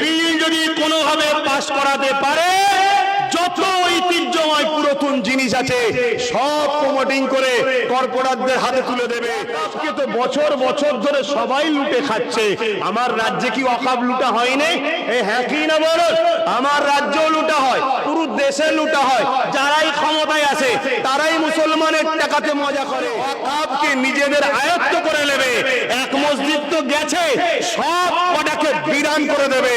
বিল যদি কোনোভাবে পাস করাতে পারে, যত ঐতিহ্যময় পুরাতন জিনিস আছে সব প্রমোটিং করে কর্পোরেটদের হাতে তুলে দেবে। আজকে তো বছর বছর ধরে সবাই লুটে খাচ্ছে। আমার রাজ্যে কি ওয়াকফ লুটা হয়নি? হ্যাঁ কি না বলো? আমার রাজ্যেও লুটা হয়, পুরো দেশে লুটা হয়। যারাই ক্ষমতায় আছে তারাই মুসলমানের টাকাতে মজা করে, ওয়াকফকে নিজেদের আয়ত্ত করে নেবে। এক মসজিদ তো গেছে, সব কটাকে বিরান করে দেবে,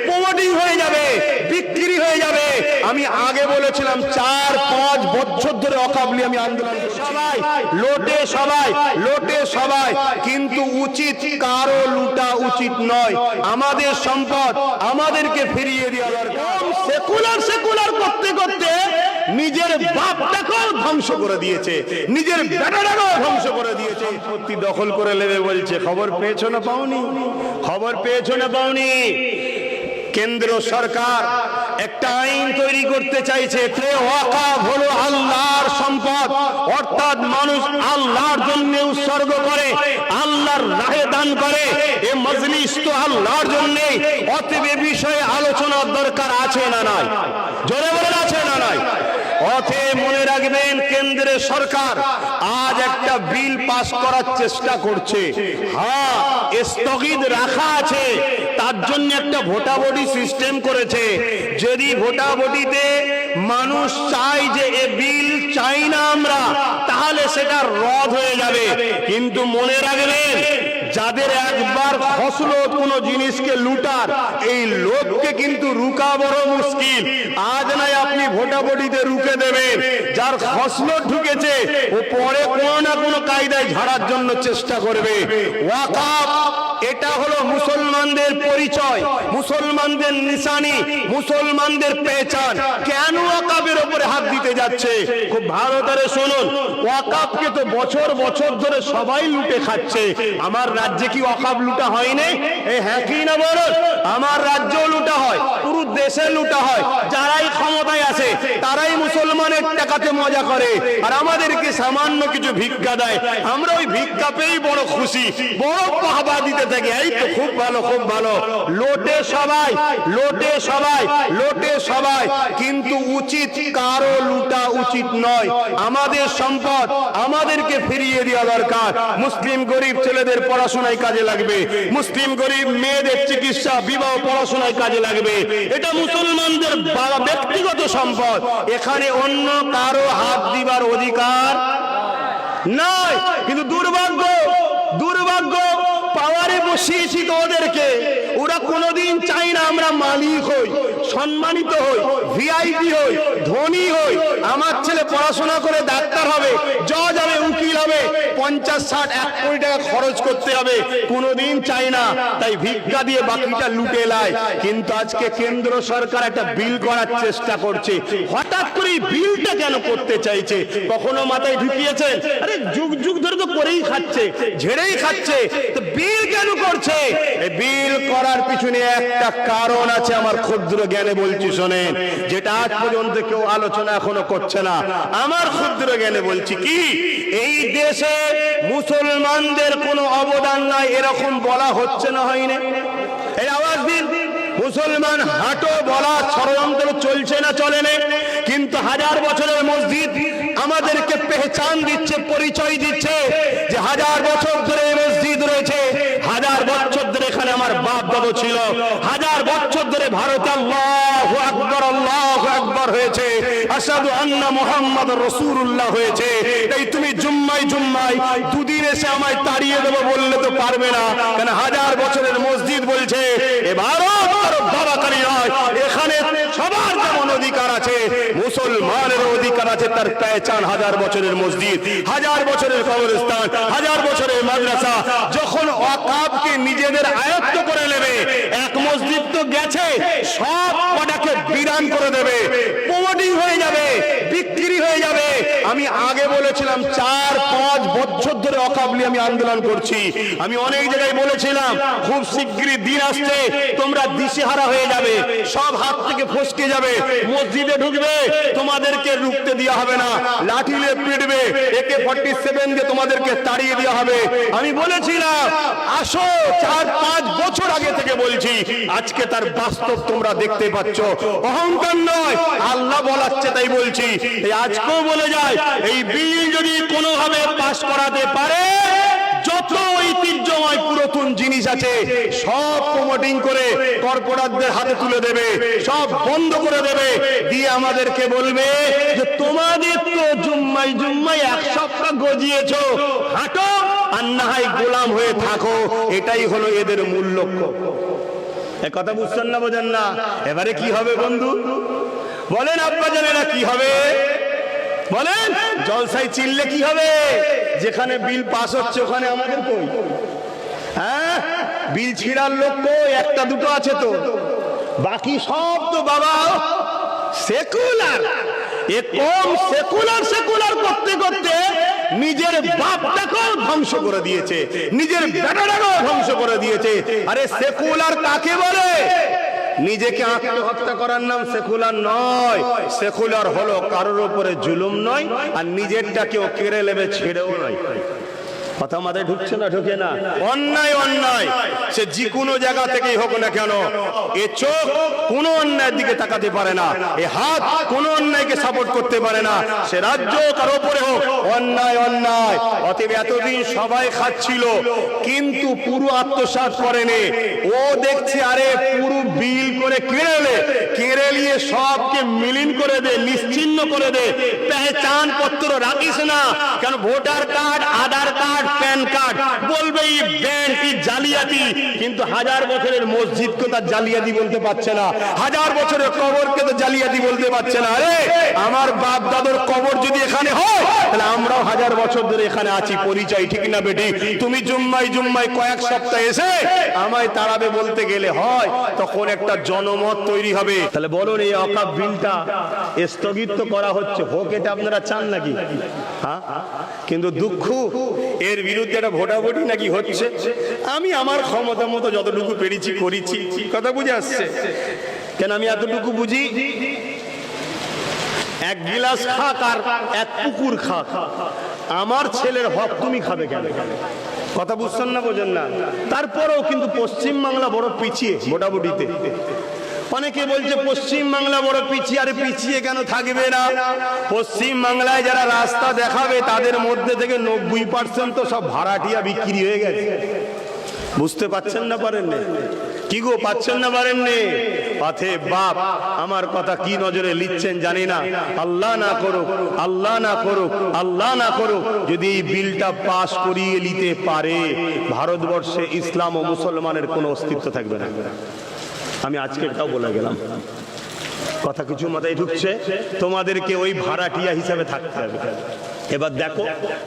প্রমোটিং হয়ে যাবে, বিক্রি হয়ে যাবে। আমি আগে বলেছিলাম 4-5 বছর ধরে ওয়াকফ নিয়ে আমি আন্দোলন করছি। সবাই লোটে, সবাই লোটে, সবাই, কিন্তু উচিত কারো লুটা উচিত নয়। আমাদের সম্পদ আমাদেরকে ফিরিয়ে দেওয়া দরকার। সেকুলার সেকুলার করতে করতে নিজের বাপটাকেও ধ্বংস করে দিয়েছে, নিজের বেটাটাকেও ধ্বংস করে দিয়েছে। সম্পত্তি দখল করে নেবে বলছে। খবর পেয়েছো না পাওনি? খবর পেয়েছো না পাওনি? কেন্দ্র সরকার একটা আইন তৈরি করতে চাইছে, ওয়াকফ হলো আল্লাহর সম্পদ, অর্থাৎ মানুষ আল্লাহর জন্য উৎসর্গ করে, আল্লাহর রাহে দান করে। এই মজলিস তো আল্লাহর জন্য, অতএব এ বিষয়ে আলোচনার দরকার আছে না নাই? জোরে বলেন আছে না নাই? অতএব মনে রাখবেন, কেন্দ্রের সরকার আজ একটা বিল পাস করার চেষ্টা করছে। হ্যাঁ, স্থগিত রাখা আছে, তার জন্য একটা ভোটাভুটি সিস্টেম করেছে। যদি ভোটাভুটিতে মানুষ চায় যে এ বিল চাই না আমরা, তাহলে সেটা রদ হয়ে যাবে। কিন্তু মনে রাখবেন, যাদের একবার ফসল কোন জিনিসকে লুটার, এই লোককে কিন্তু রুকা বড় মুশকিল। আজ নাই আপনি ভোটাভুটিতে রুকে দেবেন, যার ফসল ঢুকেছে ও পরে কোনো না কোনো কায়দায় ঝাড়ার জন্য চেষ্টা করবে। ওয়াকফ এটা হলো মুসলমানদের পরিচয়, মুসলমানদের নিশানি, মুসলমানদের পেহচান। কেন ওয়াকফের উপরে হাত দিতে যাচ্ছে? খুব ভালো করে শুনুন। ওয়াকফকে তো বছর বছর ধরে সবাই লুটে খাচ্ছে। আমার রাজ্যে কি ওয়াকফ লুটা হয়নি? হ্যাঁ কি না বলো? আমার রাজ্যেও লুটা হয়, পুরো দেশে লুটা হয়। যারাই ক্ষমতায় আছে তারাই মুসলমানের টাকাতে মজা করে, আর আমাদেরকে সামান্য কিছু ভিক্ষা দেয়। আমরা ওই ভিক্ষা পেয়েই বড় খুশি, বড় বাহবা দিতে থাকি। এই তো খুব ভালো, খুব ভালো। লোটে সবাই, লোটে সবাই, লোটে সবাই, কিন্তু উচিত কারো লুটা উচিত নয়। আমাদের সম্পদ আমাদেরকে ফিরিয়ে দেওয়া দরকার। মুসলিম গরিব ছেলেদের পড়াশোনায় কাজে লাগবে, মুসলিম গরিব মেয়েদের চিকিৎসা, বিবাহ, পড়াশোনায় কাজে লাগবে। এটা মুসলমানদের ব্যক্তিগত সম্পদ, এখানে অন্য কারো হাত দিবার অধিকার নাই। কিন্তু দুর্ভাগ্য, দুর্ভাগ্য, পাওয়ারে বসিয়েছি তো ওদেরকে, ওরা কোনোদিন চাই না আমরা মালিক হই, সম্মানিত হই, ভিআইপি হই, ধনী হই। আমার ছেলে পড়াশোনা করে ডাক্তার হবে, জজ হবে, উকিল হবে, 50-60-1 কোটি টাকা খরচ করতে হবে, কোনোদিন চাই না। তাই ভিক্ষা দিয়ে বাকিটা লুটে লায়। কিন্তু আজকে কেন্দ্র সরকার একটা বিল করার চেষ্টা করছে। হঠাৎ করে বিলটা কেন করতে চাইছে? কখনো মাথায় ঢুকিয়েছেন? আরে যুগ যুগ ধরে তো করেই খাচ্ছে, ঝেড়েই খাচ্ছে, তো বিল কেন করছে? বিল করার পিছনে একটা কারণ আছে, আমার ক্ষুদ্র জ্ঞানে বলছি শোনেন, যেটা আজ পর্যন্ত কেউ আলোচনা এখনো করছে না। আমার ক্ষুদ্র জ্ঞানে বলছি কি, এই দেশে মুসলমানদের কোনো অবদান নাই এরকম বলা হচ্ছে না, হয়নি? এই আওয়াজ দিন, মুসলমান হাঁটো বলা ষড়যন্ত্র চলছে না চলে না? কিন্তু 1000 বছরের মসজিদ আমাদেরকে পেহচান দিচ্ছে, পরিচয় দিচ্ছে যে 1000 বছর ধরে মসজিদ রয়েছে, 1000 বছর ধরে এখানে আমার বাপ দাদু ছিল, 1000 বছর ধরে ভারতে আল্লাহু আকবার, আল্লাহু আকবার হয়েছে, আশহাদু আন্না মুহাম্মাদুর রাসূলুল্লাহ হয়েছে। এই তুমি জুম্মায় জুম্মায় দুদিন এসে আমায় তাড়িয়ে দেবো বললে তো পারবে না, কারণ 1000 বছরের মসজিদ বলছে এ ভারত বাবাকারী নয়, এখানে সবার যেমন অধিকার আছে মুসলমানের অধিকার আছে, তার পেহচান 1000 বছরের মসজিদ, 1000 বছরের কবরস্থান, 1000 বছরের মাদ্রাসা। যখন ওয়াকফকে নিজেদের আয়ত্ত করে নেবে, এক মসজিদ তো গেছে, সব কটাকে বিরান করে দেবে, প্রমোটিং হয়ে যাবে, বিক্রি হয়ে যাবে। আমি আগে বলেছিলাম 4-5 বছর ধরে ওয়াকফ নিয়ে আমি আন্দোলন করছি। আমি অনেক জায়গায় বলেছিলাম খুব শিগগিরই দিন আসছে, তোমরা দিশেহারা হয়ে যাবে, সব হাত থেকে ফসকে যাবে, মসজিদে ঢুকবে, তোমাদেরকে রুখতে দেওয়া হবে না, লাঠিলে পিটবে, AK-47 দিয়ে তোমাদেরকে তাড়িয়ে দেওয়া হবে। আমি বলেছিলাম আসো, 4-5 বছর আগে থেকে বলছি, আজকে তার বাস্তব তোমরা দেখতে পাচ্ছ। অহংকার নয়, আল্লাহ বলাচ্ছে তাই বলছি। আজকেও বলে যায়, এই বিল যদি কোনোভাবে পাশ করাতে পারে, যত ঐতিহ্যময় পুরাতন জিনিস আছে সব প্রমোটিং করে কর্পোরেটদের হাতে তুলে দেবে, সব বন্ধ করে দেবে, দিয়ে আমাদেরকে বলবে যে তোমাদের তো জুম্মাই জুম্মাই 1 সপ্তাহ গজিয়েছো, হাঁটো আর না হয় গোলাম হয়ে থাকো। এটাই হলো এদের মূল লক্ষ্য। এ কথা বুঝছেন না, বোঝেন না? এবারে কি হবে বন্ধু বলেন, আব্বা জানেরা কি হবে বলেন? জলসায় চিল্লে কি হবে? যেখানে বিল পাস হচ্ছে ওখানে আমাদের কই? হ্যাঁ, বিল ছিঁড়ার লোক কই? একটা দুটো আছে তো, বাকি সব তো বাবা সেকুলার। এ কম সেকুলার সেকুলার করতে করতে নিজের বাপটাকেও ধ্বংস করে দিয়েছে, নিজের বেটাটাকেও ধ্বংস করে দিয়েছে। আরে সেকুলার কাকে বলে? নিজেকে আত্মহত্যা করার নাম সেকুলার নয়। সেকুলার হলো কারোর উপরে জুলুম নয়, আর নিজেরটাকেও কেড়ে নেবে ছেড়েও নয়। কথা আমাদের ঢুকছে না? ঢুকে না? অন্যায় অন্যায়, সে যে কোনো জায়গা থেকেই হোক না কেন, এ চোখ কোনো অন্যায়ের দিকে তাকাতে পারে না, এ হাত কোনো অন্যায়কে সাপোর্ট করতে পারে না, সে রাজ্য কারো উপরে হোক, অন্যায় অন্যায়। অতএব এতদিন সবাই খাচ্ছিল কিন্তু পুরো আত্মসাৎ করেনি। ও দেখছে আরে পুরো বিল করে কেড়ে নিয়ে সবকে মিলিন করে দে, নিশ্চিহ্ন করে দে, পেহচান পত্র রাখিস না কেন, ভোটার কার্ড, আধার কার্ড, প্যান কার্ড, বলবে এই ব্যাংক কি জালিয়াতি, কিন্তু 1000 বছরের মসজিদকে তার জালিয়াতি বলতে পারছে না, 1000 বছরের কবরকে তো জালিয়াতি বলতে পারছে না। আরে আমার বাপ দাদুর কবর যদি এখানে হয়, তাহলে আমরাও 1000 বছর ধরে এখানে আছি, পরিচয় ঠিক না বেটি? তুমি জুম্মাই জুম্মাই কয়েক সপ্তাহ এসে আমায় তাড়াবে বলতে গেলে হয়, তখন একটা জনমত তৈরি হবে। তাহলে বলুন, এই ওয়াকফ বিলটা স্থগিত করা হচ্ছে, হোক, এটা আপনারা চান নাকি? হ্যাঁ, কিন্তু দুঃখ এর বিরুদ্ধে একটা ভোটাভুটি নাকি হচ্ছে। আমি আমার ক্ষমতা মতো যতটুকু পেরেছি করেছি। কথা বুঝে আসছে? কেন আমি এতটুকু বুঝি, 1 গিলাস খাক আর 1 পুকুর খাক, আমার ছেলের হক তুমি খাবে কেন? কথা বুঝছেন না, বোঝেন না? তারপরেও কিন্তু পশ্চিম বাংলা বড় পিছিয়ে ভোটাভুটিতে। অনেকে বলছে পশ্চিম বাংলা বড় পিছিয়ে। আরে পিছিয়ে কেন থাকবে না? পশ্চিম বাংলায় যারা রাস্তা দেখাবে তাদের মধ্যে থেকে 90% তো সব ভাড়াটিয়া বিক্রি হয়ে গেছে। বুঝতে পারছেন না? পারেননি? কি গো, পাচ্ছেন না? পারেননি? পাথে বাপ আমার কথা কি নজরে লিখছেন জানি না। আল্লাহ না করুক, আল্লাহ না করুক, আল্লাহ না করুক, যদি এই বিলটা পাশ করিয়ে নিতে পারে, ভারতবর্ষে ইসলাম ও মুসলমানের কোনো অস্তিত্ব থাকবে না। আমি আজকেরটাও বলে গেলাম। কথা কিছু মাথায় ঢুকছে? তোমাদেরকে ওই ভাড়াটিয়া হিসাবে থাকতে হবে। এবার দেখো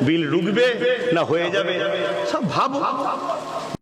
বিল রুখবে না হয়ে যাবে, সব ভাবো।